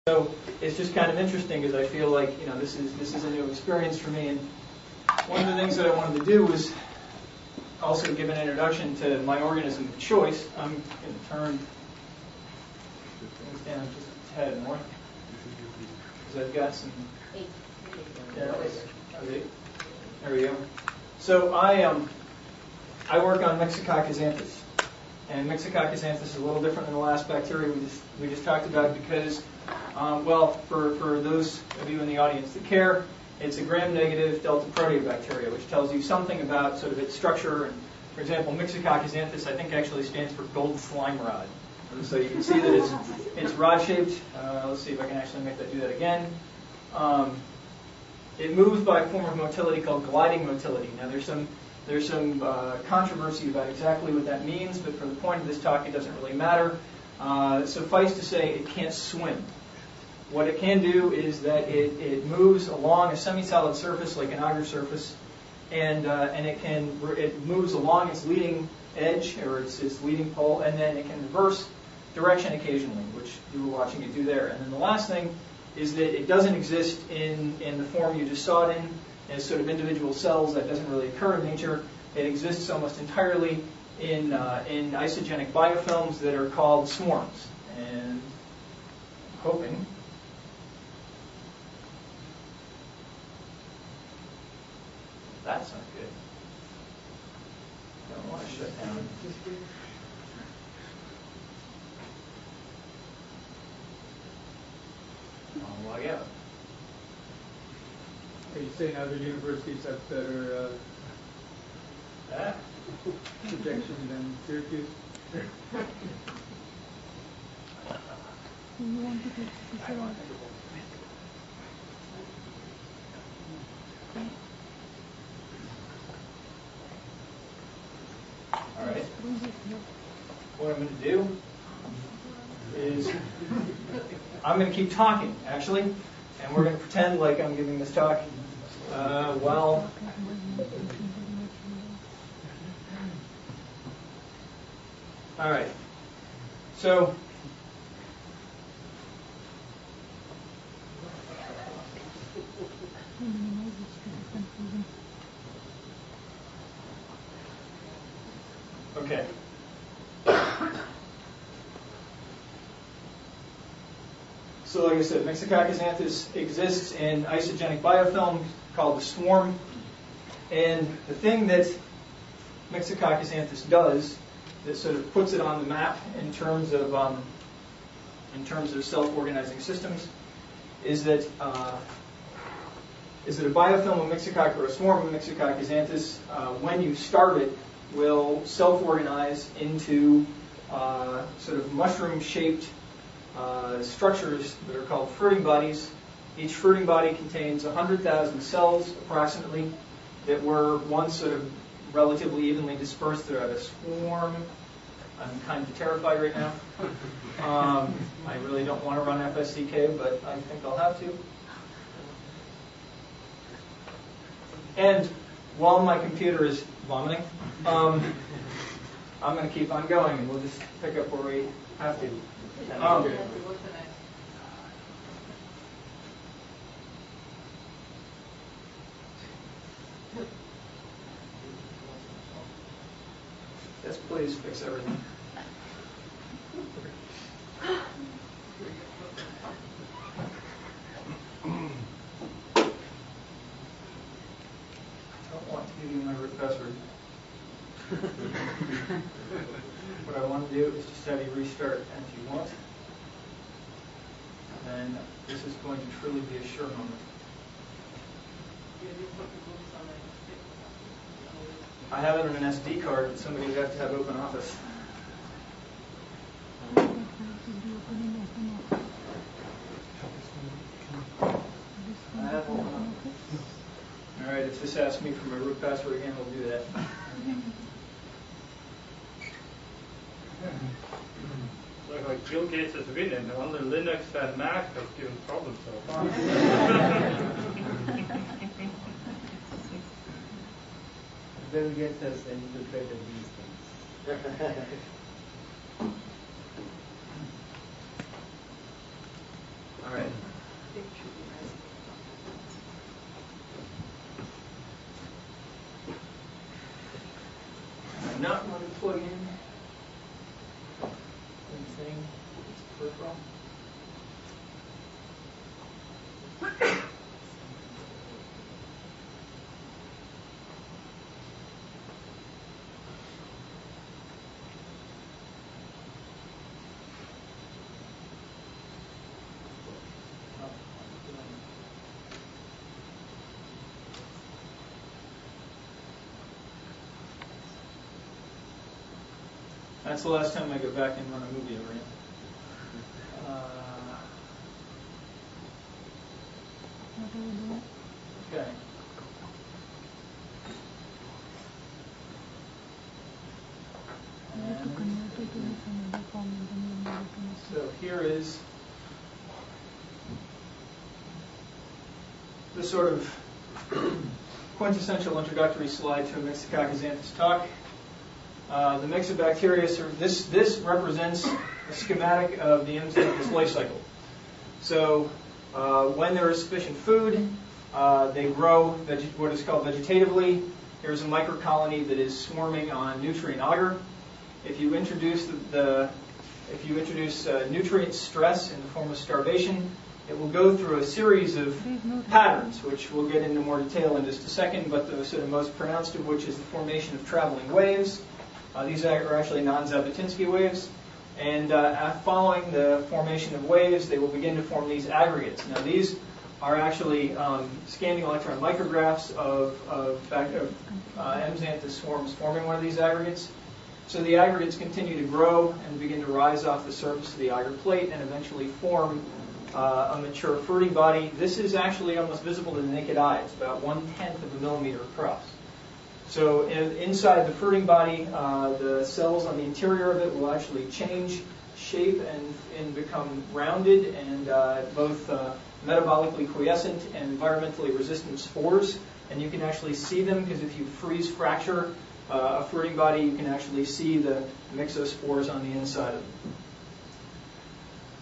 So it's just kind of interesting because I feel like this is a new experience for me, and one of the things that I wanted to do was also give an introduction to my organism of choice. I'm going to turn things down just a tad more because I've got some. There we go. So I work on Myxococcus xanthus, and Myxococcus xanthus is a little different than the last bacteria we just talked about because, for those of you in the audience that care, it's a gram-negative delta proteobacteria, which tells you something about sort of its structure. And for example, Myxococcus xanthus I think actually stands for gold slime rod. And so you can see that it's rod-shaped. Let's see if I can actually make that do that again. It moves by a form of motility called gliding motility. Now there's some controversy about exactly what that means, but for the point of this talk, it doesn't really matter. Suffice to say, it can't swim. What it can do is that it moves along a semi-solid surface like an agar surface, and it moves along its leading edge or its leading pole, and then it can reverse direction occasionally, which you were watching it do there. And then the last thing is that it doesn't exist in the form you just saw it in, as sort of individual cells. That doesn't really occur in nature. It exists almost entirely in isogenic biofilms that are called swarms. And I'm hoping that's not good. I don't want to shut down. I'll log out. Are you saying other universities have better projection than Syracuse? All right. What I'm going to do is I'm going to keep talking, actually, and we're going to pretend like I'm giving this talk while all right. So okay. So like I said, Myxococcus xanthus exists in isogenic biofilm called the swarm. And the thing that Myxococcus xanthus does that sort of puts it on the map in terms of self-organizing systems is that a biofilm of Myxococcus or a swarm of Myxococcus xanthus, when you start it, will self-organize into sort of mushroom-shaped structures that are called fruiting bodies. Each fruiting body contains 100,000 cells, approximately, that were once sort of relatively evenly dispersed throughout a swarm. I'm kind of terrified right now. I really don't want to run FSCK, but I think I'll have to. And while my computer is vomiting, I'm going to keep on going, and we'll just pick up where we have to. Yes, please fix everything. I don't want to give you my root password. What I want to do is just have you restart as you want. And then this is going to truly be a sure moment. I have it on an SD card, but somebody would have to have open office. I have open office. All right, if this asks me for my root password again, we'll do that. Like Bill Gates has written, and only Linux and Mac have given problems so far. Bill Gates has infiltrated these things. All right. I'm not going to plug in anything. It's peripheral. That's the last time I go back and run a movie over here. Okay. So here is the sort of quintessential introductory slide to a Myxococcus xanthus talk. The Myxobacteria, this represents a schematic of the M. xanthus life cycle. So when there is sufficient food, they grow what is called vegetatively. Here's a microcolony that is swarming on nutrient agar. If you introduce nutrient stress in the form of starvation, it will go through a series of patterns, which we'll get into more detail in just a second, but the sort of most pronounced of which is the formation of traveling waves. These are actually non-Zhabotinsky waves. And following the formation of waves, they will begin to form these aggregates. Now, these are actually scanning electron micrographs of M. xanthus swarms forming one of these aggregates. So the aggregates continue to grow and begin to rise off the surface of the agar plate and eventually form a mature fruiting body. This is actually almost visible to the naked eye. It's about 1/10 of a millimeter across. So inside the fruiting body, the cells on the interior of it will actually change shape and become rounded and both metabolically quiescent and environmentally resistant spores. And you can actually see them because if you freeze fracture a fruiting body, you can actually see the myxospores on the inside of it.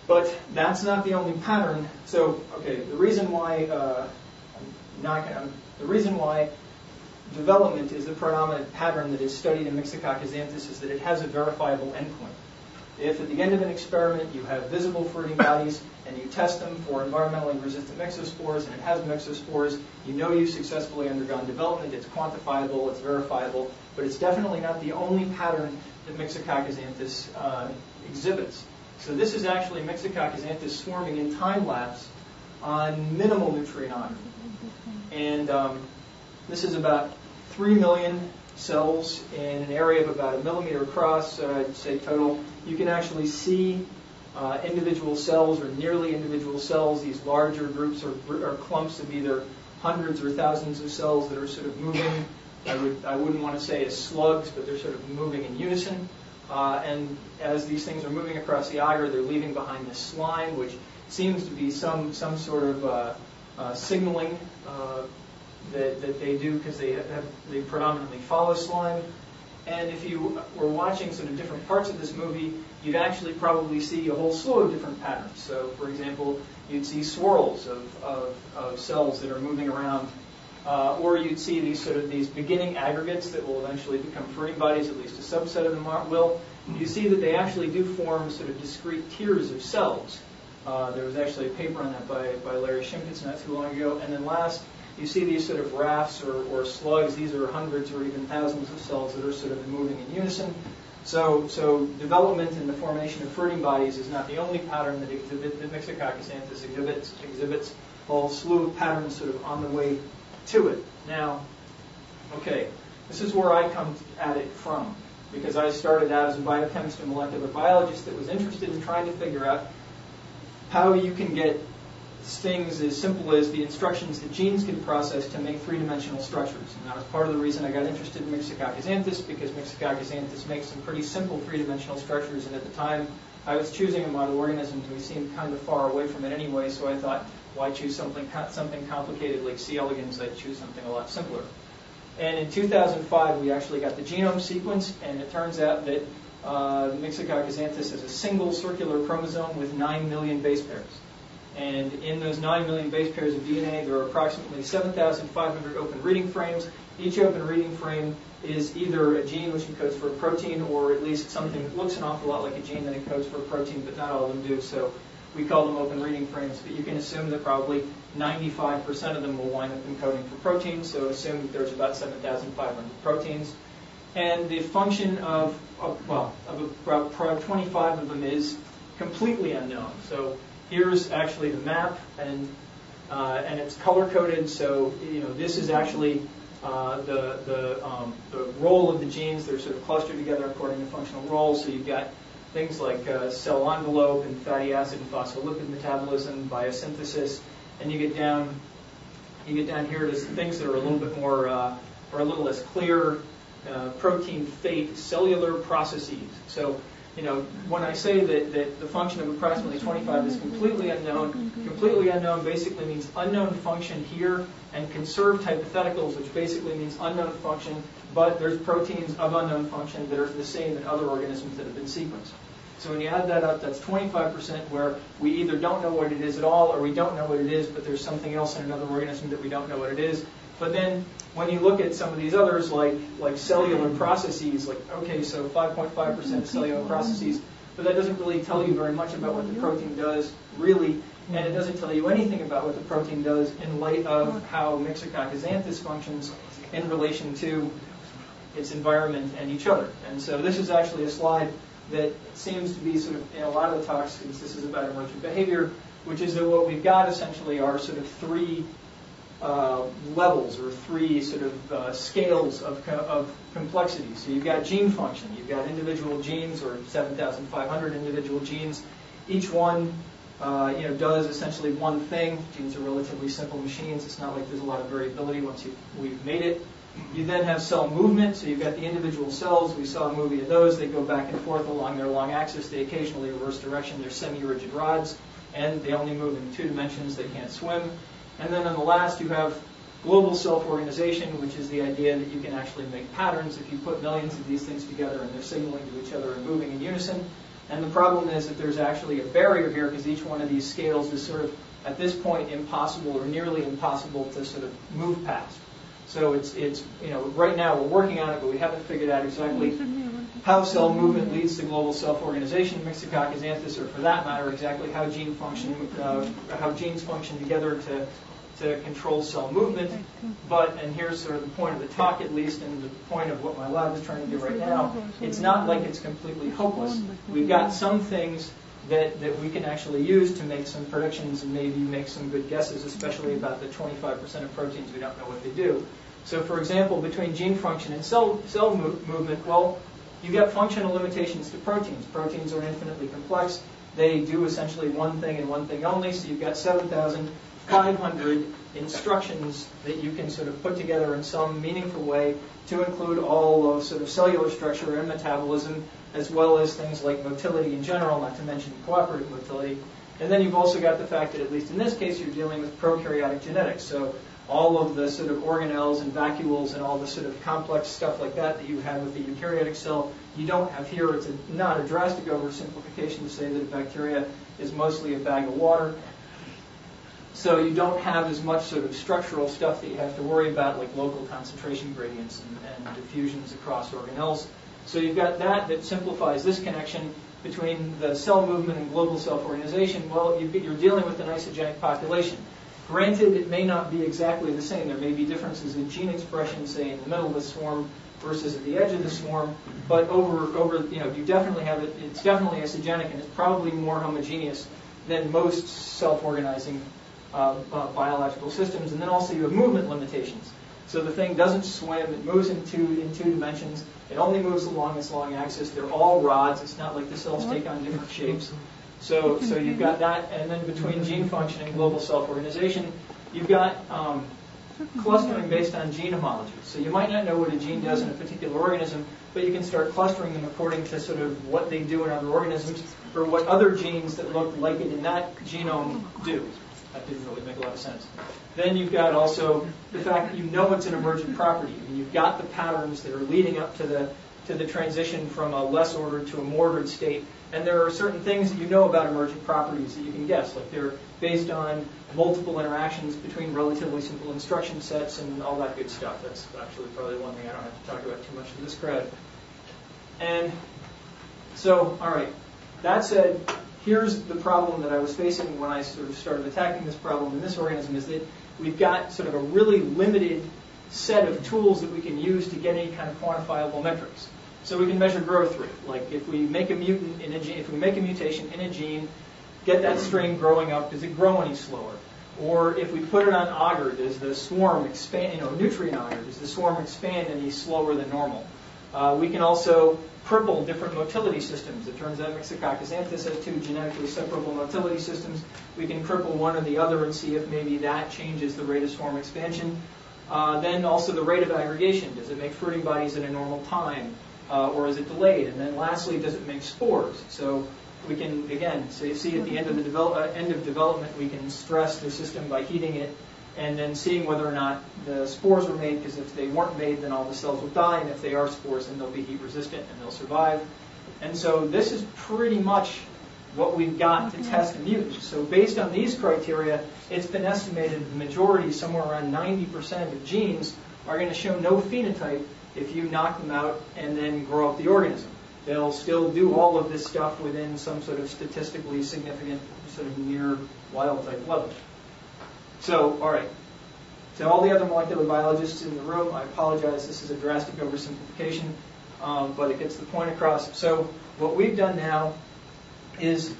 But that's not the only pattern. So, okay, the reason why development is the predominant pattern that is studied in Myxococcus xanthus is that it has a verifiable endpoint. If at the end of an experiment you have visible fruiting bodies and you test them for environmentally resistant myxospores and it has myxospores, you know you've successfully undergone development, it's quantifiable, it's verifiable, but it's definitely not the only pattern that Myxococcus xanthus exhibits. So this is actually Myxococcus xanthus swarming in time lapse on minimal nutrient agar. And this is about 3 million cells in an area of about 1 millimeter across, I'd say total. You can actually see individual cells or nearly individual cells, these larger groups or clumps of either hundreds or thousands of cells that are sort of moving. I wouldn't want to say as slugs, but they're sort of moving in unison. And as these things are moving across the agar, they're leaving behind this slime, which seems to be some sort of signaling that they do because they predominantly follow slime. And if you were watching sort of different parts of this movie, you'd actually probably see a whole slew of different patterns. So, for example, you'd see swirls of cells that are moving around, or you'd see these beginning aggregates that will eventually become fruiting bodies. At least a subset of them will. You see that they actually do form sort of discrete tiers of cells. There was actually a paper on that by Larry Shimkitz not too long ago. And then last, you see these sort of rafts or slugs. These are hundreds or even thousands of cells that are sort of moving in unison. So development and the formation of fruiting bodies is not the only pattern that Myxococcus xanthus exhibits a whole slew of patterns sort of on the way to it. Now, okay, this is where I come at it from, because I started out as a biochemist and molecular biologist that was interested in trying to figure out how you can get things as simple as the instructions that genes can process to make three-dimensional structures. And that was part of the reason I got interested in Myxococcus xanthus, because Myxococcus xanthus makes some pretty simple three-dimensional structures, and at the time I was choosing a model organism, and we seemed kind of far away from it anyway, so I thought, why choose something complicated like C. elegans? I'd choose something a lot simpler. And in 2005, we actually got the genome sequenced, and it turns out that Myxococcus xanthus has a single circular chromosome with 9 million base pairs. And in those 9 million base pairs of DNA, there are approximately 7,500 open reading frames. Each open reading frame is either a gene which encodes for a protein, or at least something that looks an awful lot like a gene that encodes for a protein, but not all of them do. So we call them open reading frames, but you can assume that probably 95% of them will wind up encoding for proteins. So assume that there's about 7,500 proteins. And the function of about 25 of them is completely unknown. So here's actually the map, and it's color coded. So this is actually the role of the genes. They're sort of clustered together according to functional roles. So you've got things like cell envelope and fatty acid and phospholipid metabolism, biosynthesis, and you get down here to things that are a little bit more or a little less clear. Protein fate, cellular processes. So, when I say that the function of approximately 25 is completely unknown basically means unknown function here, and conserved hypotheticals, which basically means unknown function, but there's proteins of unknown function that are the same in other organisms that have been sequenced. So when you add that up, that's 25% where we either don't know what it is at all, or we don't know what it is, but there's something else in another organism that we don't know what it is. But then when you look at some of these others, like cellular processes, okay, so 5.5% of cellular processes, but that doesn't really tell you very much about what the protein does, really, and it doesn't tell you anything about what the protein does in light of how Myxococcus xanthus functions in relation to its environment and each other. And so this is actually a slide that seems to be sort of in a lot of the talks, since this is about emergent behavior, which is that what we've got essentially are sort of three levels, or three sort of scales of complexity. So you've got gene function, you've got individual genes, or 7,500 individual genes. Each one does essentially one thing. Genes are relatively simple machines. It's not like there's a lot of variability once we've made it. You then have cell movement, so you've got the individual cells. We saw a movie of those. They go back and forth along their long axis. They occasionally reverse direction. They're semi-rigid rods, and they only move in 2 dimensions. They can't swim. And then on the last, you have global self-organization, which is the idea that you can actually make patterns if you put millions of these things together and they're signaling to each other and moving in unison. And the problem is that there's actually a barrier here, because each one of these scales is sort of, at this point, impossible or nearly impossible to sort of move past. So it's right now we're working on it, but we haven't figured out exactly how cell movement leads to global self-organization, Myxococcus xanthus, or for that matter, exactly how genes function together to control cell movement. But, and here's sort of the point of the talk at least, and the point of what my lab is trying to do right now, it's not like it's completely hopeless. We've got some things that we can actually use to make some predictions and maybe make some good guesses, especially about the 25% of proteins we don't know what they do. So for example, between gene function and cell movement, well, you've got functional limitations to proteins. Proteins are infinitely complex. They do essentially one thing and one thing only, so you've got 7,500 instructions that you can sort of put together in some meaningful way to include all of sort of cellular structure and metabolism, as well as things like motility in general, not to mention cooperative motility. And then you've also got the fact that, at least in this case, you're dealing with prokaryotic genetics. So all of the sort of organelles and vacuoles and all the sort of complex stuff like that you have with the eukaryotic cell, you don't have here. It's not a drastic oversimplification to say that a bacteria is mostly a bag of water. So you don't have as much sort of structural stuff that you have to worry about, like local concentration gradients and diffusions across organelles. So you've got that simplifies this connection between the cell movement and global self-organization. Well, you're dealing with an isogenic population. Granted, it may not be exactly the same. There may be differences in gene expression, say in the middle of the swarm versus at the edge of the swarm. But you definitely have it. It's definitely isogenic, and it's probably more homogeneous than most self-organizing biological systems. And then also you have movement limitations. So the thing doesn't swim. It moves in two dimensions. It only moves along this long axis. They're all rods. It's not like the cells take on different shapes. So you've got that. And then between gene function and global self-organization, you've got clustering based on gene homology. So you might not know what a gene does in a particular organism, but you can start clustering them according to sort of what they do in other organisms, or what other genes that look like it in that genome do. That didn't really make a lot of sense. Then you've got also the fact that you know it's an emergent property. I mean, you've got the patterns that are leading up to to the transition from a less ordered to a more ordered state. And there are certain things that you know about emergent properties that you can guess, like they're based on multiple interactions between relatively simple instruction sets and all that good stuff. That's actually probably one thing I don't have to talk about too much to this crowd. And so, all right, that said, here's the problem that I was facing when I sort of started attacking this problem in this organism, is that we've got sort of a really limited set of tools that we can use to get any kind of quantifiable metrics. So we can measure growth rate. Like if we make a mutant in a gene, if we make a mutation in a gene, get that strain growing up, does it grow any slower? Or if we put it on agar, does the swarm expand, nutrient agar, does the swarm expand any slower than normal? We can also cripple different motility systems. It turns out Myxococcus xanthus has 2 genetically separable motility systems. We can cripple one or the other and see if maybe that changes the rate of swarm expansion. Then also the rate of aggregation. Does it make fruiting bodies at a normal time? Or is it delayed? And then lastly, does it make spores? So we can, again, see at the end of development, we can stress the system by heating it and then seeing whether or not the spores were made, because if they weren't made, then all the cells will die, and if they are spores, then they'll be heat resistant and they'll survive. And so this is pretty much what we've got to test in mutants. So based on these criteria, it's been estimated the majority, somewhere around 90% of genes, are going to show no phenotype if you knock them out and then grow up the organism. They'll still do all of this stuff within some sort of statistically significant, sort of near wild-type level. So, all right. To all the other molecular biologists in the room, I apologize. This is a drastic oversimplification, but it gets the point across. So what we've done now is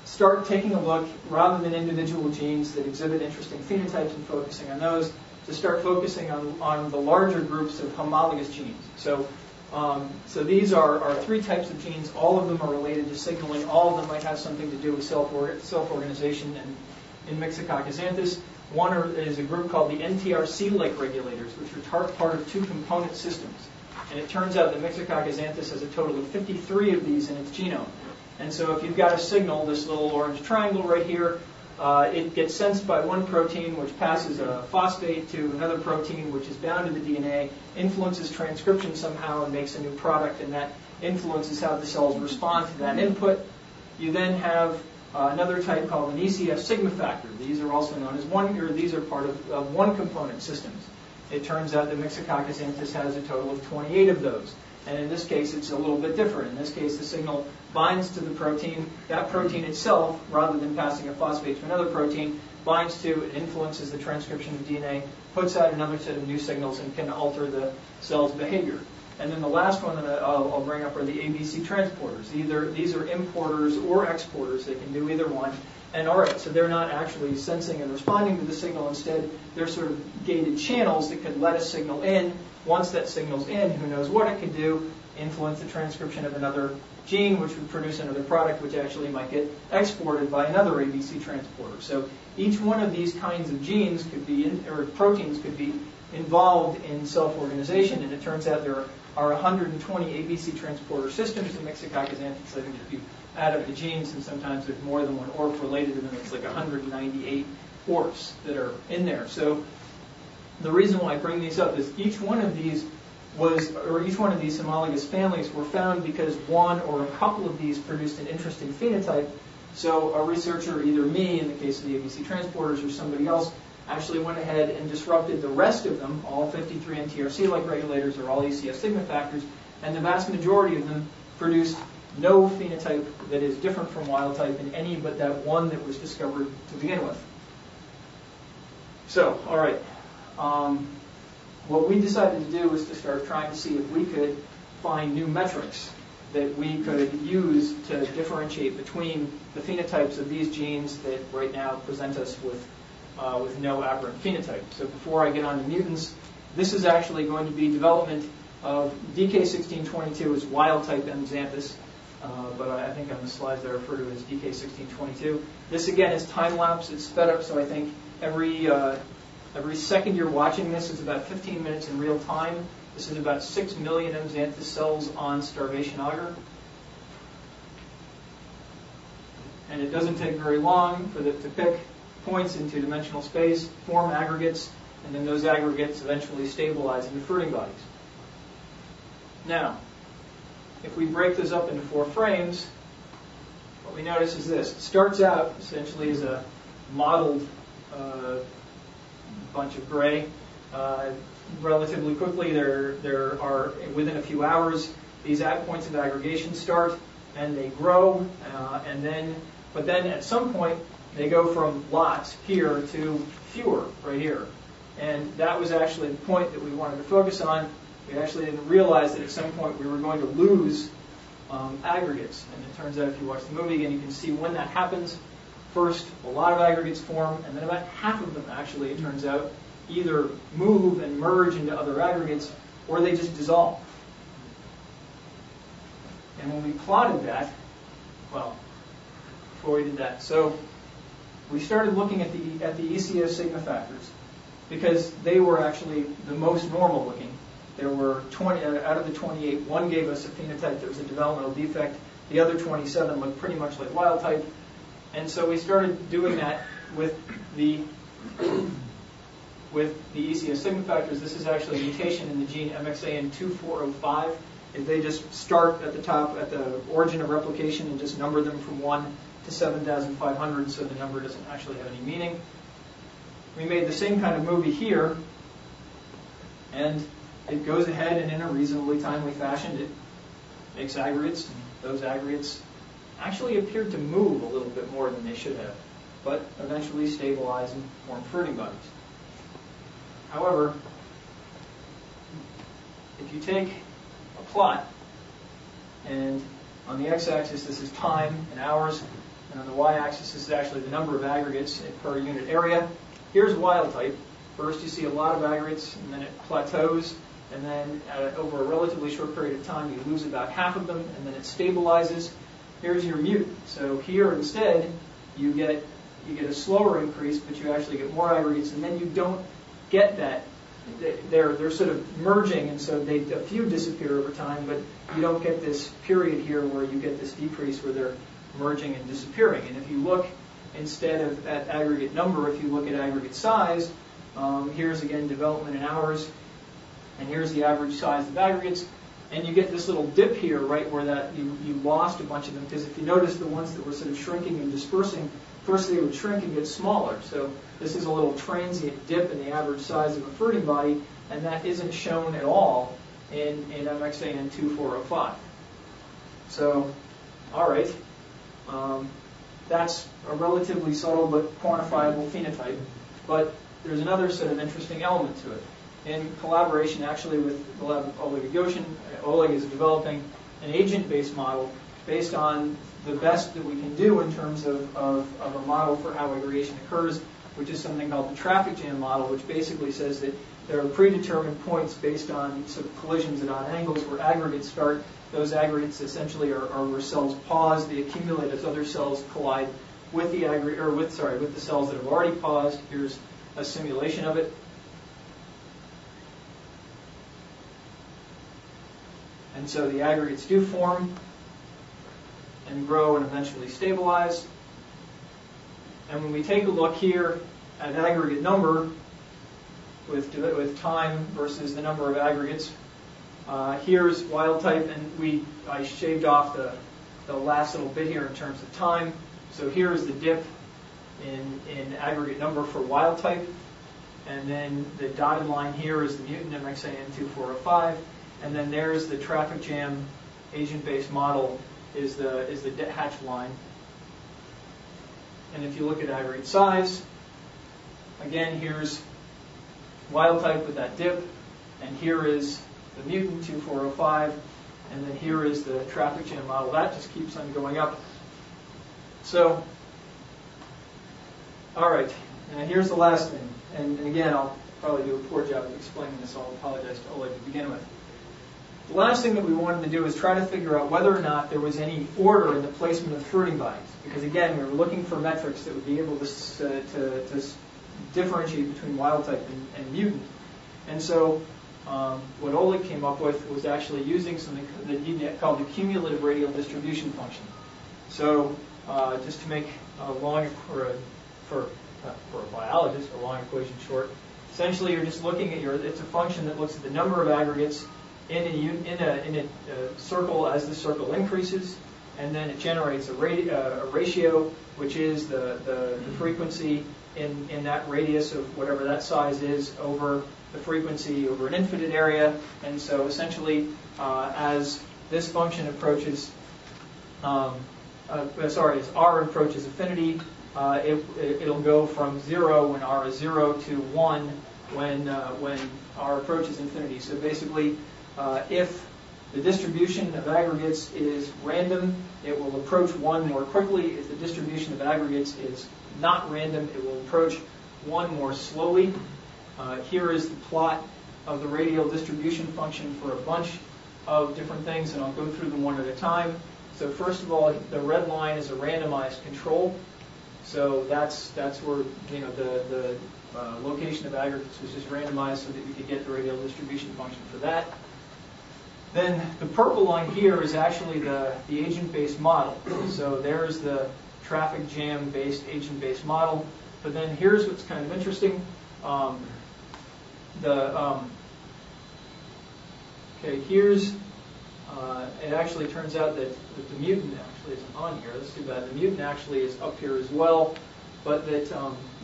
start taking a look, rather than individual genes that exhibit interesting phenotypes and focusing on those, to start focusing on the larger groups of homologous genes. So these are 3 types of genes. All of them are related to signaling. All of them might have something to do with self-organization and in Myxococcus xanthus. One is a group called the NTRC-like regulators, which are part of 2 component systems. And it turns out that Myxococcus xanthus has a total of 53 of these in its genome. And so if you've got a signal, this little orange triangle right here, it gets sensed by one protein, which passes a phosphate to another protein, which is bound to the DNA, influences transcription somehow and makes a new product, and that influences how the cells respond to that input. You then have another type called an ECF sigma factor. These are also known as these are part of one component systems. It turns out that Myxococcus xanthus has a total of 28 of those. And in this case, it's a little bit different. In this case, the signal binds to the protein. That protein itself, rather than passing a phosphate to another protein, binds to and influences the transcription of DNA, puts out another set of new signals, and can alter the cell's behavior. And then the last one that I'll bring up are the ABC transporters. These are importers or exporters. They can do either one. And all right, so they're not actually sensing and responding to the signal. Instead, they're sort of gated channels that could let a signal in. Once that signal's in, who knows what it could do, influence the transcription of another gene, which would produce another product, which actually might get exported by another ABC transporter. So each one of these kinds of genes could be, or proteins could be involved in self-organization, and it turns out there are 120 ABC transporter systems in Myxococcus xanthus. I think if you add up the genes, and sometimes there's more than one ORF related to them, it's like 198 ORFs that are in there. So the reason why I bring these up is each one of these homologous families were found because one or a couple of these produced an interesting phenotype. So a researcher, either me in the case of the ABC transporters or somebody else, actually went ahead and disrupted the rest of them. All 53 NTRC-like regulators are all ECF sigma factors, and the vast majority of them produced no phenotype that is different from wild type in any but that one that was discovered to begin with. So, all right. What we decided to do was to start trying to see if we could find new metrics that we could use to differentiate between the phenotypes of these genes that right now present us with no aberrant phenotype. So before I get on to mutants, this is actually going to be development of DK1622 as wild type M. xanthus, but I think on the slides I refer to it as DK1622. This again is time lapse. It's sped up, so I think every second you're watching this is about 15 minutes in real time. This is about 6 million M. xanthus cells on starvation agar. And it doesn't take very long for it to pick points in two-dimensional space, form aggregates, and then those aggregates eventually stabilize into fruiting bodies. Now, if we break this up into 4 frames, what we notice is this. It starts out essentially as a modeled bunch of gray. Relatively quickly, there are, within a few hours, these points of aggregation start, and they grow, but then at some point, they go from lots here to fewer right here. And that was actually the point that we wanted to focus on. We actually didn't realize that at some point we were going to lose aggregates. And it turns out if you watch the movie again, you can see when that happens. First, a lot of aggregates form, and then about half of them actually, it turns out, either move and merge into other aggregates, or they just dissolve. And when we plotted that, well, before we did that, so we started looking at the ECS sigma factors, because they were actually the most normal looking. There were 20 out of the 28. One gave us a phenotype that was a developmental defect. The other 27 looked pretty much like wild type. And so we started doing that with the ECS sigma factors. This is actually a mutation in the gene MXAN2405. If they just start at the top, at the origin of replication, and just number them from 1 to 7,500, so the number doesn't actually have any meaning. We made the same kind of movie here, and it goes ahead and in a reasonably timely fashion, it makes aggregates, and those aggregates actually appeared to move a little bit more than they should have, but eventually stabilize and form fruiting bodies. However, if you take a plot, and on the x-axis this is time in hours, and on the y-axis this is actually the number of aggregates per unit area. Here's wild type. First you see a lot of aggregates, and then it plateaus, and then over a relatively short period of time you lose about half of them, and then it stabilizes. Here's your mutant. So here instead you get a slower increase, but you actually get more aggregates, and then you don't get that. They're sort of merging, and so a few disappear over time, but you don't get this period here where you get this decrease where they're merging and disappearing. And if you look instead of at aggregate number, if you look at aggregate size, here's again development in hours, and here's the average size of aggregates, and you get this little dip here right where that you lost a bunch of them, because if you notice the ones that were sort of shrinking and dispersing, first they would shrink and get smaller. So this is a little transient dip in the average size of a fruiting body, and that isn't shown at all in MXAN2405. So, all right, that's a relatively subtle but quantifiable phenotype, but there's another sort of interesting element to it. In collaboration actually with the lab of Oleg Goshen, Oleg is developing an agent-based model based on the best that we can do in terms of a model for how aggregation occurs, which is something called the traffic jam model, which basically says that there are predetermined points based on sort of collisions at odd angles where aggregates start. Those aggregates essentially are where cells pause. They accumulate as other cells collide with the with the cells that have already paused. Here's a simulation of it. And so the aggregates do form and grow and eventually stabilize. And when we take a look here at aggregate number with time versus the number of aggregates, here's wild type, and I shaved off the last little bit here in terms of time. So here is the dip in aggregate number for wild type, and then the dotted line here is the mutant MXAN2405. And then there's the traffic jam agent-based model is the hatched line. And if you look at aggregate size, again, here's wild type with that dip, and here is the mutant 2405, and then here is the traffic jam model. That just keeps on going up. So, all right, and here's the last thing. And again, I'll probably do a poor job of explaining this. I'll apologize to Oleg to begin with. The last thing that we wanted to do is try to figure out whether or not there was any order in the placement of fruiting bodies. Because again, we were looking for metrics that would be able to differentiate between wild type and mutant. And so what Oleg came up with was actually using something that he called the cumulative radial distribution function. So just to make a long, for a biologist, a long equation short, essentially you're just looking at it's a function that looks at the number of aggregates in a circle as the circle increases, and then it generates a ratio, which is the frequency in that radius of whatever that size is over the frequency over an infinite area. And so essentially, as this function approaches, as R approaches infinity, it'll go from 0 when R is 0 to 1 when R approaches infinity. So basically, if the distribution of aggregates is random, it will approach 1 more quickly. If the distribution of aggregates is not random, it will approach 1 more slowly. Here is the plot of the radial distribution function for a bunch of different things, and I'll go through them one at a time. So first of all, the red line is a randomized control. So that's where the location of aggregates was just randomized so that we could get the radial distribution function for that. Then the purple line here is actually the agent-based model. So there's the traffic jam-based agent-based model. But then here's what's kind of interesting. Here's it actually turns out that the mutant actually isn't on here. That's too bad. The mutant actually is up here as well, but that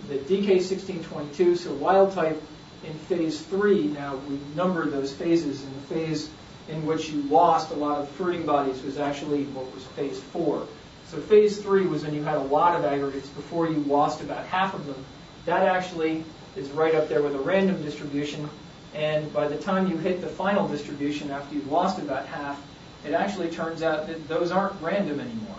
DK1622, so wild type in phase 3. Now we numbered those phases, and the phase in which you lost a lot of fruiting bodies was actually what was phase 4. So phase 3 was when you had a lot of aggregates before you lost about half of them. That actually is right up there with a random distribution, and by the time you hit the final distribution after you've lost about half, it actually turns out that those aren't random anymore.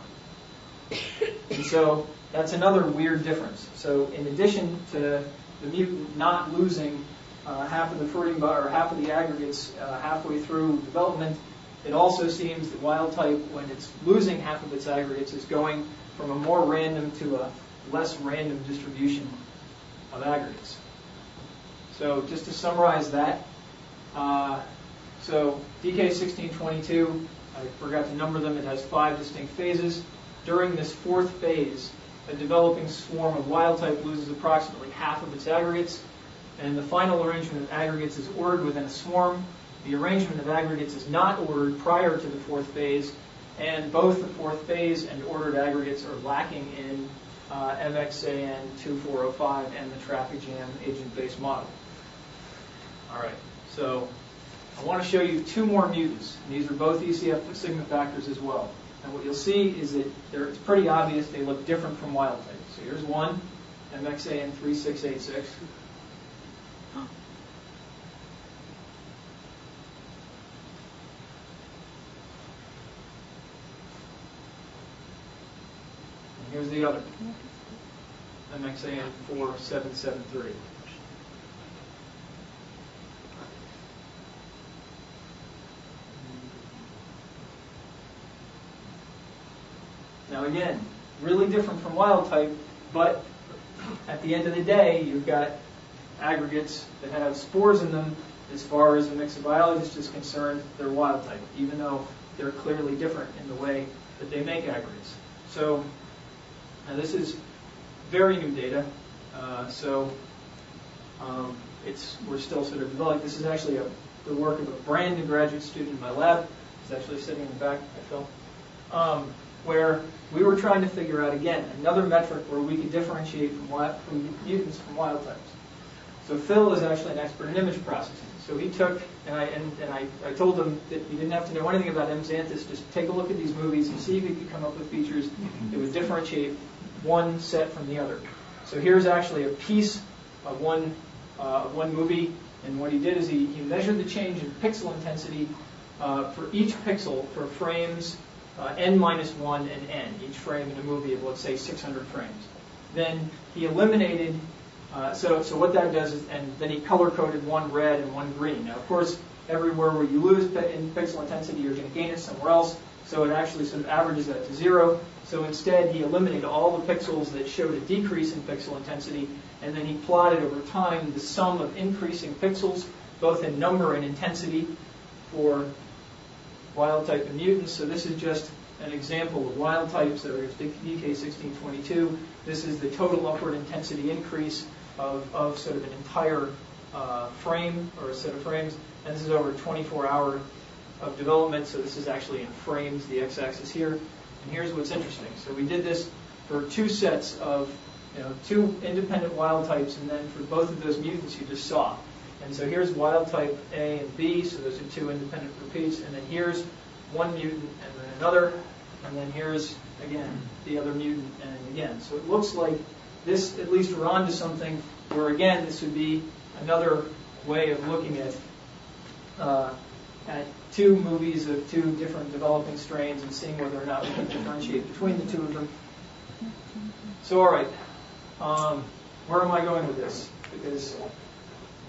And so that's another weird difference. So in addition to the mutant not losing half of the fruiting or half of the aggregates halfway through development, it also seems that wild type, when it's losing half of its aggregates, is going from a more random to a less random distribution of aggregates. So just to summarize that, so DK1622, I forgot to number them, it has 5 distinct phases. During this 4th phase, a developing swarm of wild type loses approximately half of its aggregates, and the final arrangement of aggregates is ordered within a swarm. The arrangement of aggregates is not ordered prior to the 4th phase, and both the 4th phase and ordered aggregates are lacking in MXAN 2405 and the traffic jam agent-based model. All right, so I want to show you 2 more mutants. And these are both ECF sigma factors as well. And what you'll see is that it's pretty obvious they look different from wild type. So here's one, MXAN 3686. And here's the other, MXAN 4773. Now again, really different from wild type, but at the end of the day, you've got aggregates that have spores in them. As far as a mixobiologist is concerned, they're wild type, even though they're clearly different in the way that they make aggregates. So, and this is very new data. We're still sort of developing. This is actually the work of a brand new graduate student in my lab. He's actually sitting in the back, I feel. Where we were trying to figure out, again, another metric where we could differentiate from mutants from wild types. So Phil is actually an expert in image processing. So he took, and I told him that you didn't have to know anything about xanthus, just take a look at these movies and see if you could come up with features that would differentiate one set from the other. So here's actually a piece of one movie, and what he did is he measured the change in pixel intensity for each pixel for frames n-1 and n, each frame in a movie of, let's say, 600 frames. Then he eliminated, so what that does is, and then he color-coded one red and one green. Now, of course, everywhere where you lose in pixel intensity, you're going to gain it somewhere else, so it actually sort of averages that to 0. So instead, he eliminated all the pixels that showed a decrease in pixel intensity, and then he plotted over time the sum of increasing pixels, both in number and intensity, for wild type and mutants. So this is just an example of wild types that are DK1622. This is the total upward intensity increase of sort of an entire frame, or a set of frames, and this is over 24 hours of development, so this is actually in frames, the x-axis here. And here's what's interesting. So we did this for 2 sets of, 2 independent wild types, and then for both of those mutants you just saw. And so here's wild type A and B, so those are 2 independent repeats, and then here's one mutant and then another, and then here's, again, the other mutant and again. So it looks like this, at least we're on to something where, again, this would be another way of looking at 2 movies of 2 different developing strains and seeing whether or not we can differentiate between the 2 of them. So, all right, where am I going with this? Because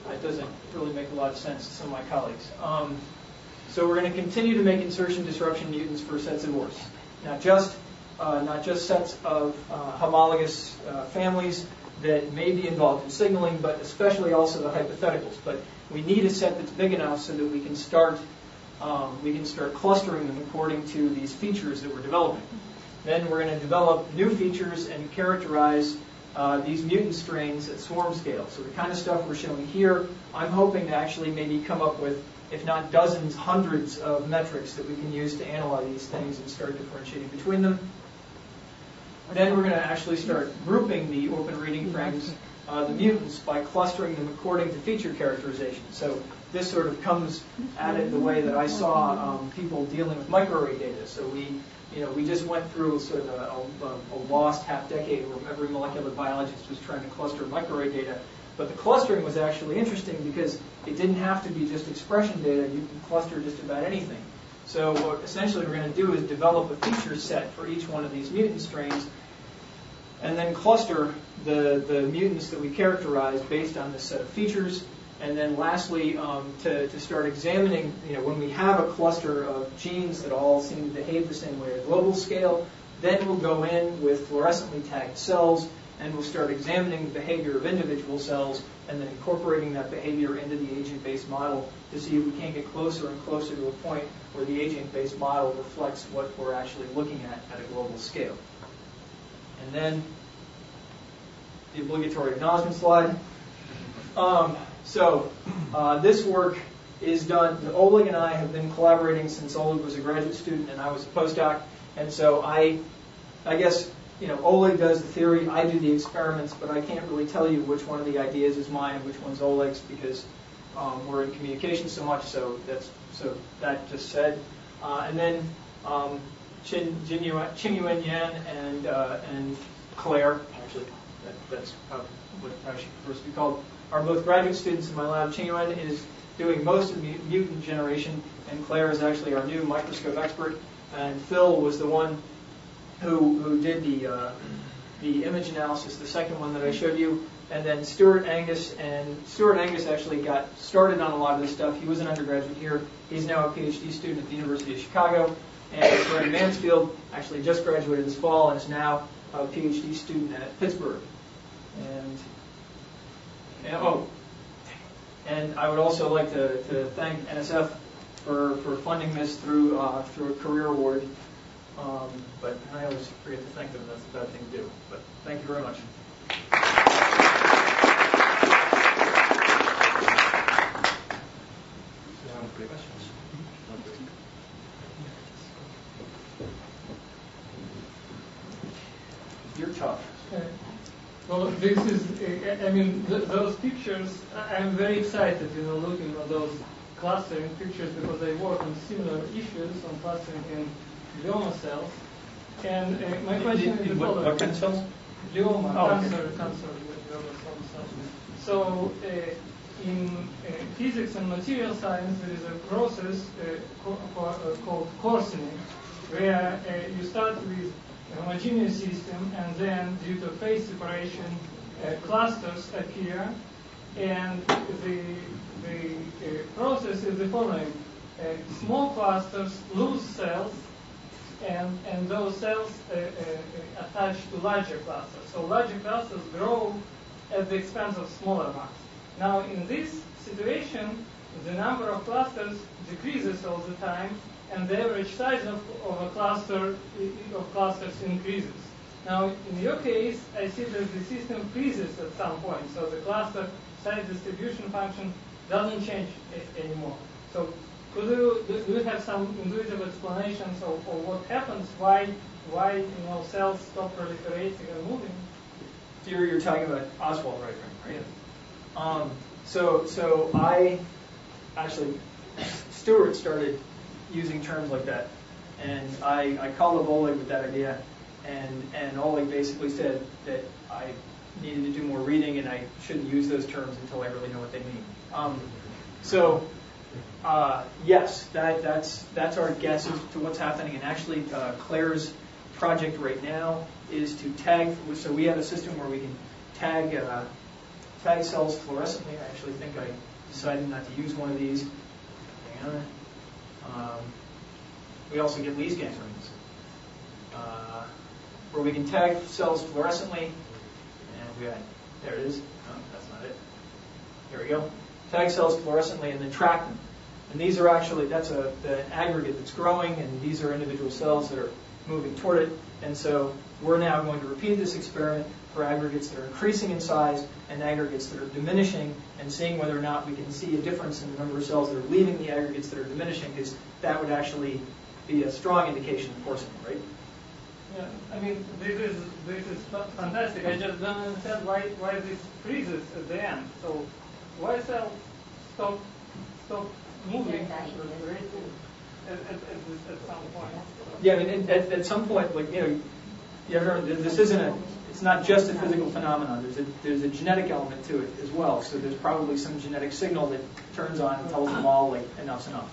that doesn't really make a lot of sense to some of my colleagues. So we're going to continue to make insertion disruption mutants for sets of ors. Not just sets of homologous families that may be involved in signaling, but especially also the hypotheticals. But we need a set that's big enough so that we can start clustering them according to these features that we're developing. Then we're going to develop new features and characterize these mutant strains at swarm scale. So the kind of stuff we're showing here, I'm hoping to actually maybe come up with, if not dozens, hundreds of metrics that we can use to analyze these things and start differentiating between them. Then we're going to actually start grouping the open reading frames, the mutants, by clustering them according to feature characterization. So this sort of comes at it the way that I saw people dealing with microarray data. So we just went through sort of a lost half-decade where every molecular biologist was trying to cluster microarray data. But the clustering was actually interesting because it didn't have to be just expression data. You can cluster just about anything. So what essentially we're going to do is develop a feature set for each one of these mutant strains and then cluster the mutants that we characterize based on this set of features. And then lastly, to start examining, when we have a cluster of genes that all seem to behave the same way at a global scale, then we'll go in with fluorescently tagged cells and we'll start examining the behavior of individual cells and then incorporating that behavior into the agent-based model to see if we can't get closer and closer to a point where the agent-based model reflects what we're actually looking at a global scale. And then the obligatory acknowledgement slide. This work is done. Oleg and I have been collaborating since Oleg was a graduate student and I was a postdoc. And so I guess, Oleg does the theory, I do the experiments, but I can't really tell you which one of the ideas is mine and which one's Oleg's because we're in communication so much. So that just said. And then Qingyuan Yan and Claire, actually, that's how she prefers to be called, are both graduate students in my lab. Qingyuan is doing most of the mutant generation, and Claire is actually our new microscope expert. And Phil was the one who did the image analysis, the second one that I showed you. And then Stuart Angus actually got started on a lot of this stuff. He was an undergraduate here. He's now a PhD student at the University of Chicago. And Brian Mansfield actually just graduated this fall and is now a PhD student at Pittsburgh. And I would also like to thank NSF for funding this through a career award. But I always forget to thank them. That's a bad thing to do. But thank you very much. Questions? You're tough. Well, this is, those pictures, I'm very excited, looking at those clustering pictures because I work on similar issues on clustering in glioma cells. And my question is the following. What kind of cells? Glioma, cancer glioma cells. So in physics and material science, there is a process called coarsening, where you start with a homogeneous system, and then due to phase separation, clusters appear, and the process is the following. Small clusters lose cells, and those cells attach to larger clusters. So larger clusters grow at the expense of smaller ones. Now, in this situation, the number of clusters decreases all the time, and the average size of a cluster of clusters increases. Now, in your case, I see that the system freezes at some point, so the cluster size distribution function doesn't change anymore. So, do you have some intuitive explanations of what happens? Why cells stop proliferating and moving? You're talking about Oswald, right? Yeah. So I actually, Stuart started using terms like that, and I called up Oleg with that idea, and Oleg basically said that I needed to do more reading and I shouldn't use those terms until I really know what they mean. Yes, that's our guess as to what's happening, and actually Claire's project right now is to tag. So we have a system where we can tag cells fluorescently. I actually think I decided not to use one of these. Hang on. We also get lead scans from this, where we can tag cells fluorescently. And there it is. No, that's not it. There we go. Tag cells fluorescently and then track them. And these are actually, that's an aggregate that's growing, and these are individual cells that are moving toward it. And so we're now going to repeat this experiment for aggregates that are increasing in size and aggregates that are diminishing, and seeing whether or not we can see a difference in the number of cells that are leaving the aggregates that are diminishing, because that would actually be a strong indication of porcelain, right? Yeah, I mean, this is fantastic. I just don't understand why this freezes at the end. So why cells stop moving at some point? Yeah, I mean, at some point, like, you know, this it's not just a physical phenomenon. There's a genetic element to it as well. So there's probably some genetic signal that turns on and tells them all, like, enough's enough.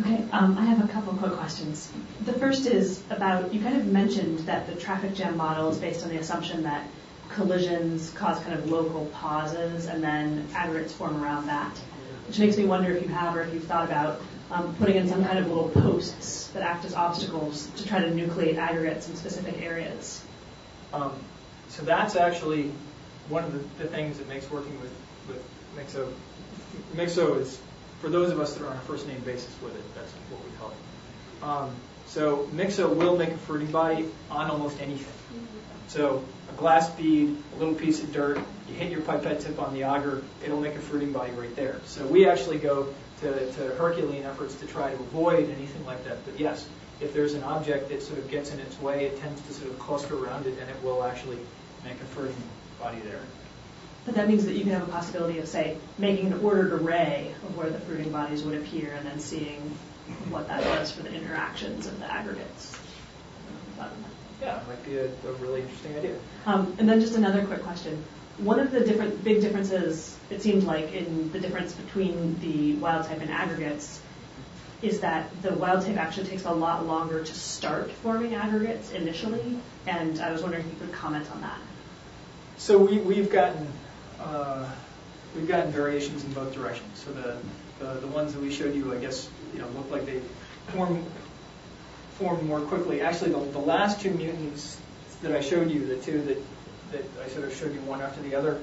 Okay, I have a couple quick questions. The first is about, you kind of mentioned that the traffic jam model is based on the assumption that collisions cause kind of local pauses and then aggregates form around that, which makes me wonder if you have or if you've thought about putting in some kind of little posts that act as obstacles to try to nucleate aggregates in specific areas. So that's actually one of the things that makes working with Myxo. Myxo is, for those of us that are on a first name basis with it, that's what we call it. So Myxo will make a fruiting body on almost anything. So a glass bead, a little piece of dirt, you hit your pipette tip on the auger, it'll make a fruiting body right there. So we actually go to Herculean efforts to try to avoid anything like that. But yes, if there's an object that sort of gets in its way, it tends to sort of cluster around it, and it will actually make a fruiting body there. But that means that you can have a possibility of, say, making an ordered array of where the fruiting bodies would appear and then seeing what that does for the interactions of the aggregates. Yeah, it might be a really interesting idea. And then just another quick question. One of the big differences, it seemed like, in the difference between the wild type and aggregates is that the wild type actually takes a lot longer to start forming aggregates initially, and I was wondering if you could comment on that. So we've gotten variations in both directions. So the ones that we showed you, I guess, look like they formed more quickly. Actually, the last two mutants that I showed you, the two that I sort of showed you one after the other,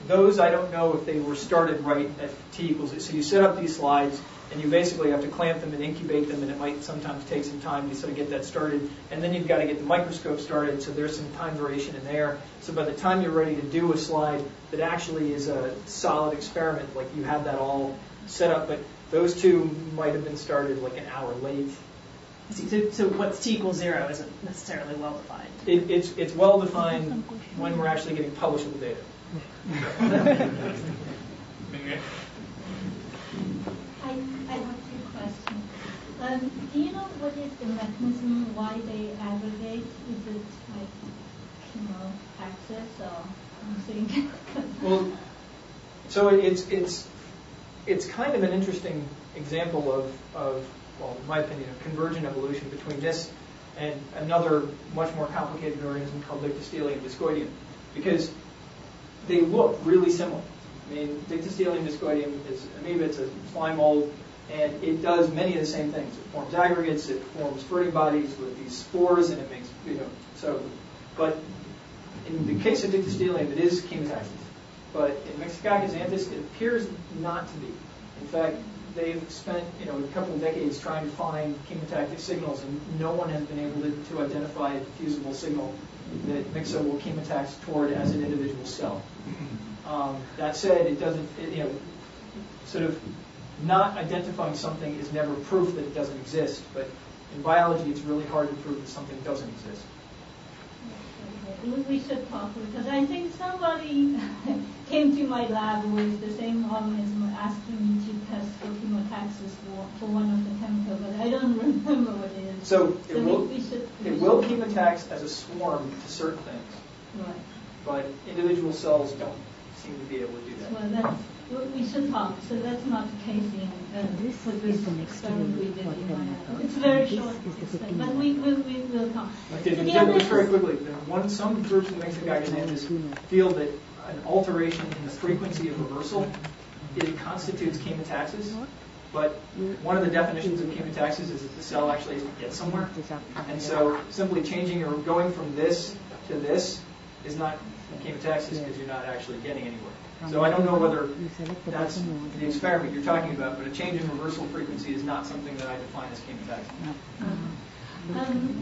those I don't know if they were started right at t equals. So you set up these slides, and you basically have to clamp them and incubate them, and it might sometimes take some time to sort of get that started. And then you've got to get the microscope started, so there's some time variation in there. So by the time you're ready to do a slide that actually is a solid experiment, like you have that all set up, but those two might have been started like an hour late. So what's t equals 0 isn't necessarily well defined. It's well defined when we're actually getting publishable data. I have two questions. Do you know what is the mechanism why they aggregate? Is it like access or something? Well, so it's kind of an interesting example of well, in my opinion, of convergent evolution between this and another much more complicated organism called Dictyostelium discoideum, because they look really similar. I mean, Dictyostelium discoideum is amoeba, it's a slime mold, and it does many of the same things. It forms aggregates, it forms fruiting bodies with these spores, and it makes, so, but in the case of Dictyostelium, it is chemotaxis. But in Myxococcus xanthus, it appears not to be. In fact, they've spent a couple of decades trying to find chemotactic signals, and no one has been able to identify a diffusible signal that Myxo will chemotax toward as an individual cell. That said, it doesn't. Sort of not identifying something is never proof that it doesn't exist. But in biology, it's really hard to prove that something doesn't exist. We should talk, because I think somebody came to my lab with the same organism asking me to test for chemotaxis for one of the chemicals, but I don't remember what it is. So it will chemotax as a swarm to certain things. Right. But individual cells don't seem to be able to do that. Well, we should talk. So that's not the case in this experiment we did in my lab. It's very short, but we will talk. Okay, just very quickly, some groups of Myxococcus feel that an alteration in the frequency of reversal constitutes chemotaxis. But one of the definitions of chemotaxis is that the cell actually has to get somewhere. And so simply changing or going from this to this is not chemotaxis because you're not actually getting anywhere. So I don't know whether that's the experiment you're talking about, but a change in reversal frequency is not something that I define as chemotaxis.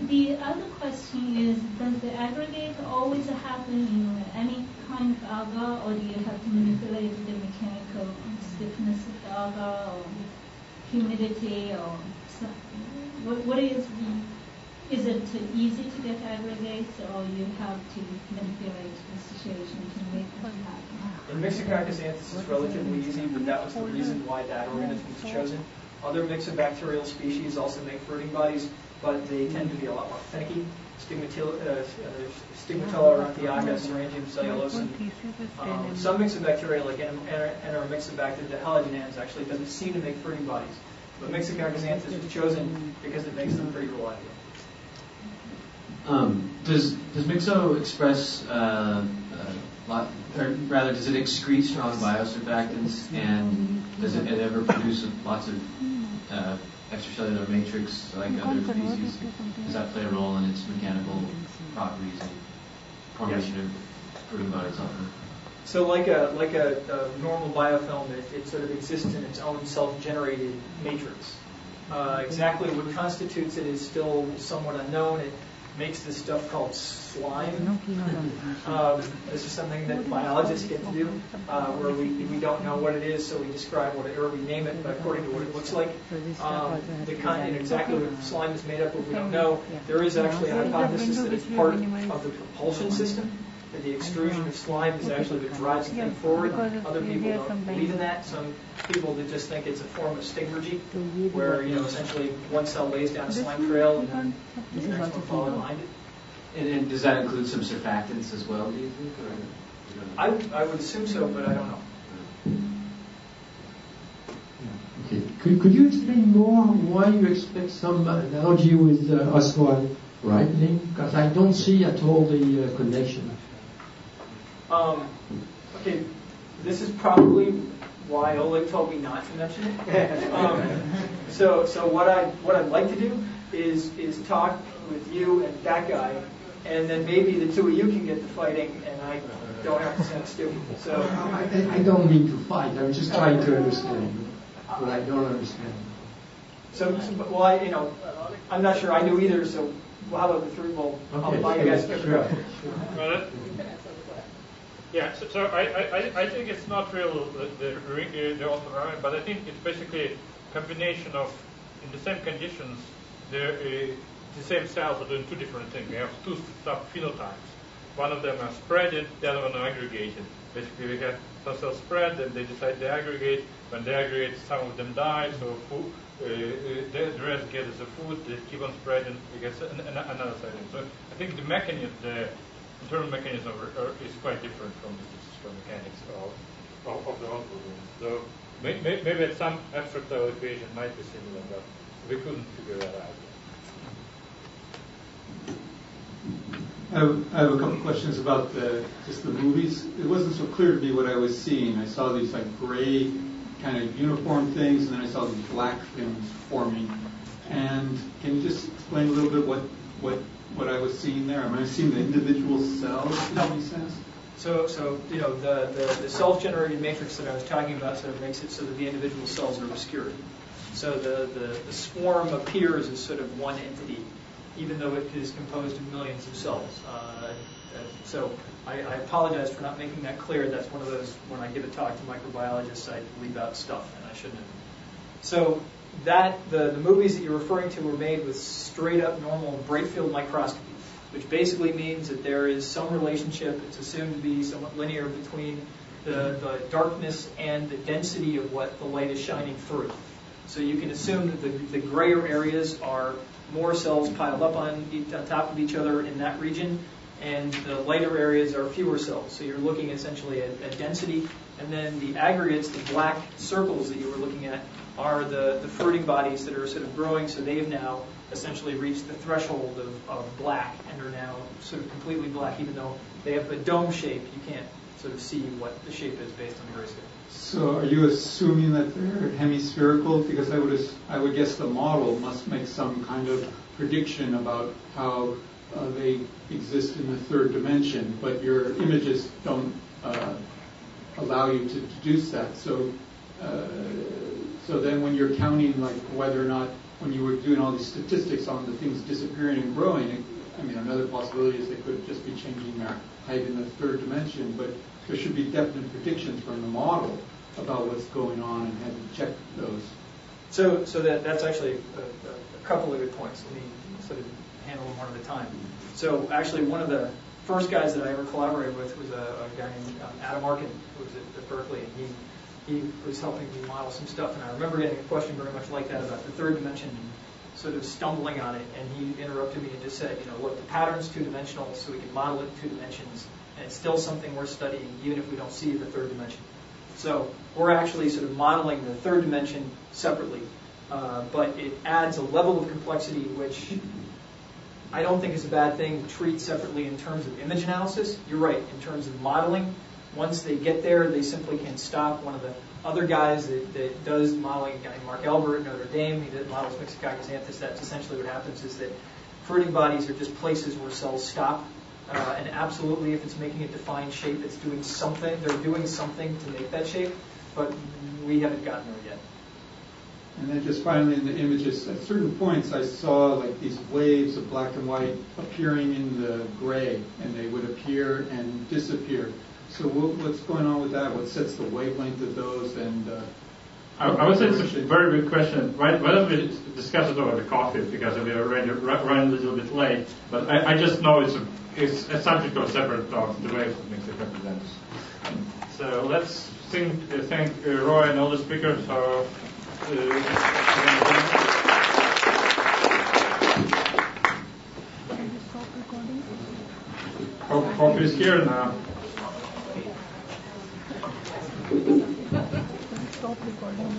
The other question is, does the aggregate always happen in any kind of agar, or do you have to manipulate the mechanical stiffness of the agar, or humidity, or what is it easy to get aggregates, or you have to manipulate the situation to make it happen? In Myxococcus xanthus, it's relatively easy, but that was the reason why that organism was chosen. Other myxobacterial species also make fruiting bodies, but they tend to be a lot more finicky. Stigmatella rantiaga, Syringium cellulosum. Some myxobacteria, like Enteromyxobacter, the halogenans, actually doesn't seem to make fruiting bodies. But Myxococcus xanthus was chosen because it makes them pretty reliable. Does Myxo express or rather, does it excrete strong biosurfactants, and does it ever produce lots of extracellular matrix like other species? Does that play a role in its mechanical properties and formation of fruiting bodies? So like a normal biofilm, it sort of exists in its own self-generated matrix. Exactly what constitutes it is still somewhat unknown. It makes this stuff called slime. This is something that biologists get to do, where we don't know what it is, so we describe what it, or we name it according to what it looks like. The content, exactly what slime is made up of, we don't know. There is actually a hypothesis that it's part of the propulsion system, that the extrusion of slime is actually what drives the thing forward. Other people don't believe in that. Some people that just think it's a form of stigmergy, where essentially one cell lays down a slime trail and then the next one follows behind it. And does that include some surfactants as well, do you think? Or? I would assume so, but I don't know. Okay. Could you explain more why you expect some analogy with osmoal ripening? Because I don't see at all the connection. Okay, this is probably why Oleg told me not to mention it. So what I'd like to do is talk with you and that guy, and then maybe the two of you can get the fighting, and I don't have to sound stupid. So I don't mean to fight. I'm just trying to understand what I don't understand. Well, I'm not sure I do either. So how about the three? Well, I'll buy you guys a sure. Yeah, so I think it's not real the autonomic, but I think it's basically a combination of, in the same conditions, the same cells are doing two different things. We have two phenotypes. One of them are spreaded, the other one are aggregated. Basically, we have some cells spread, then they decide to aggregate. When they aggregate, some of them die, so the rest get as a food, they keep on spreading, we get another setting. So I think the mechanism, the internal mechanism is quite different from the statistical mechanics of the organism. So maybe at some abstract level equation might be similar, but we couldn't figure that out. I have a couple questions about just the movies. It wasn't so clear to me what I was seeing. I saw these like gray kind of uniform things, and then I saw these black things forming. And can you just explain a little bit what I was seeing there? Am I seeing the individual cells in any sense? So the self-generated matrix that I was talking about sort of makes it so that the individual cells are obscured. So the swarm appears as sort of one entity, even though it is composed of millions of cells. So I apologize for not making that clear. That's one of those, when I give a talk to microbiologists, I leave out stuff, and I shouldn't have. So the movies that you're referring to were made with straight up normal bright field microscopy, which basically means that there is some relationship, it's assumed to be somewhat linear, between the darkness and the density of what the light is shining through. So you can assume that the grayer areas are more cells piled up on top of each other in that region, and the lighter areas are fewer cells. So you're looking essentially at density, and then the aggregates, the black circles that you were looking at, are the fruiting bodies that are sort of growing, so they've now essentially reached the threshold of black and are now sort of completely black, even though they have a dome shape. You can't sort of see what the shape is based on the grayscale. So are you assuming that they're hemispherical? Because I would guess the model must make some kind of prediction about how they exist in the third dimension, but your images don't allow you to deduce that. So then when you're counting like whether or not, when you were doing all these statistics on the things disappearing and growing, another possibility is they could just be changing their height in the third dimension, but there should be definite predictions from the model about what's going on, and have you check those. So that's actually a couple of good points. Let me sort of handle them one at a time. So actually one of the first guys that I ever collaborated with was a guy named Adam Arkin, who was at Berkeley, and he was helping me model some stuff, and I remember getting a question very much like that about the third dimension, and sort of stumbling on it, and he interrupted me and just said, look, the pattern's two-dimensional, so we can model it in 2 dimensions, and it's still something worth studying, even if we don't see the third dimension. So we're actually sort of modeling the third dimension separately, but it adds a level of complexity which I don't think is a bad thing to treat separately in terms of image analysis. You're right, in terms of modeling. Once they get there, they simply can't stop. One of the other guys that does modeling, a guy named Mark Elbert at Notre Dame, he models Myxococcus xanthus. That's essentially what happens is that fruiting bodies are just places where cells stop. And absolutely, if it's making a defined shape, it's doing something. They're doing something to make that shape, but we haven't gotten there yet. And then just finally in the images, at certain points I saw like these waves of black and white appearing in the gray, and they would appear and disappear. So what's going on with that? What sets the wavelength of those? And I would say it's a very good question. Why don't we discuss it over the coffee, because we already run a little bit late. But I just know it's a subject of separate talk, the waves that Myxococcus xanthus. So let's thank Roy and all the speakers for. Coffee is here now. Stop recording.